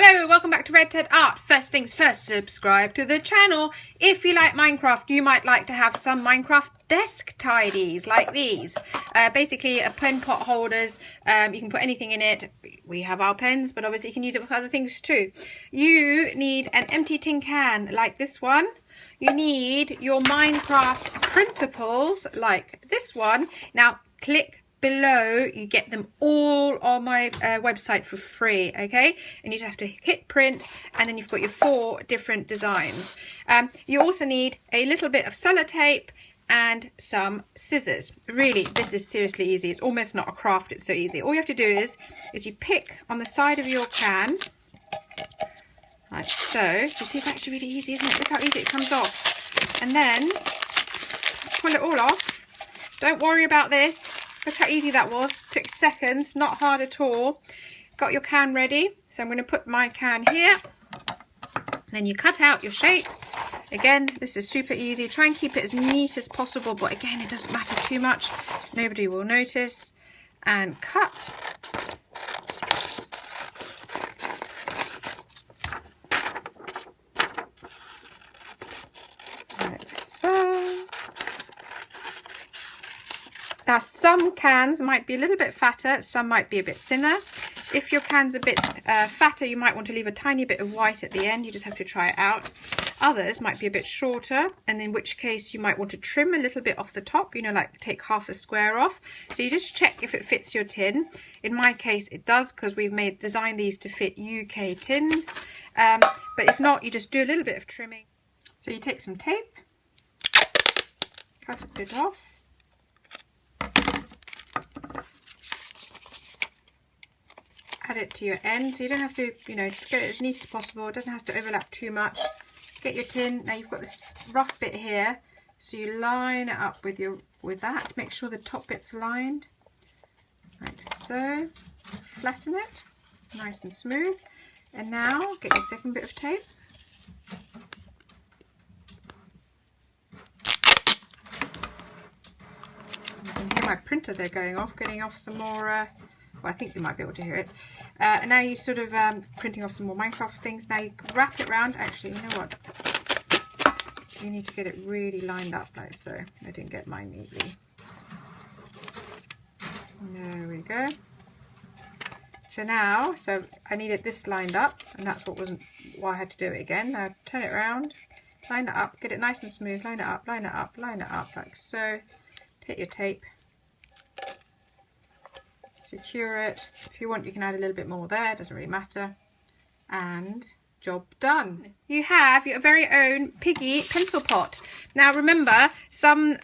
Hello, welcome back to Red Ted Art. First things first, subscribe to the channel. If you like Minecraft, you might like to have some Minecraft desk tidies like these. Basically, a pen pot holders. You can put anything in it. We have our pens, but obviously you can use it for other things too. You need an empty tin can like this one. You need your Minecraft printables like this one. Now, click below, you get them all on my website for free, okay? And you just have to hit print, and then you've got your 4 different designs. You also need a little bit of sellotape and some scissors. Really, this is seriously easy. It's almost not a craft, it's so easy. All you have to do is you pick on the side of your can, like so. You see, it's actually really easy, isn't it? Look how easy it comes off. And then pull it all off. Don't worry about this. Look how easy that was. Took seconds, not hard at all. Got your can ready. So I'm going to put my can here. Then you cut out your shape. Again, this is super easy. Try and keep it as neat as possible, but again, it doesn't matter too much. Nobody will notice. And cut. Like so. Now, some cans might be a little bit fatter, some might be a bit thinner. If your can's a bit fatter, you might want to leave a tiny bit of white at the end. You just have to try it out. Others might be a bit shorter, and in which case you might want to trim a little bit off the top, you know, like take half a square off. So you just check if it fits your tin. In my case, it does, because we've designed these to fit UK tins. But if not, you just do a little bit of trimming. So you take some tape, cut a bit off. Add it to your end, so you don't have to, you know, just get it as neat as possible. It doesn't have to overlap too much. Get your tin. Now you've got this rough bit here, so you line it up with that. Make sure the top bit's lined, like so. Flatten it, nice and smooth. And now get your second bit of tape. You can hear my printer there going off, getting off some more. Well, I think you might be able to hear it. And now you're sort of printing off some more Minecraft things. Now you wrap it around. Actually, you know what? You need to get it really lined up like so. I didn't get mine neatly. There we go. So now, I needed this lined up, and that's why I had to do it again. Now turn it around, line it up, get it nice and smooth. Line it up, line it up, line it up like so. Take your tape. Secure it. If you want, you can add a little bit more there, it doesn't really matter. And job done. You have your very own piggy pencil pot. Now remember, some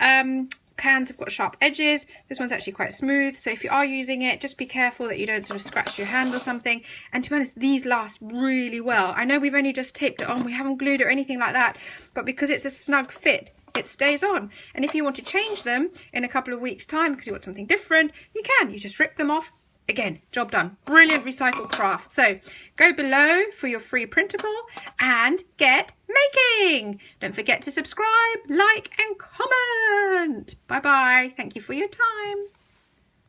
cans have got sharp edges. This one's actually quite smooth, so if you are using it, just be careful that you don't sort of scratch your hand or something. And to be honest, these last really well. I know we've only just taped it on, we haven't glued it or anything like that, but because it's a snug fit, it stays on. And if you want to change them in a couple of weeks' time because you want something different, you can. You just rip them off. Again, job done. Brilliant recycled craft. So go below for your free printable and get making. Don't forget to subscribe, like and comment. Bye bye. Thank you for your time.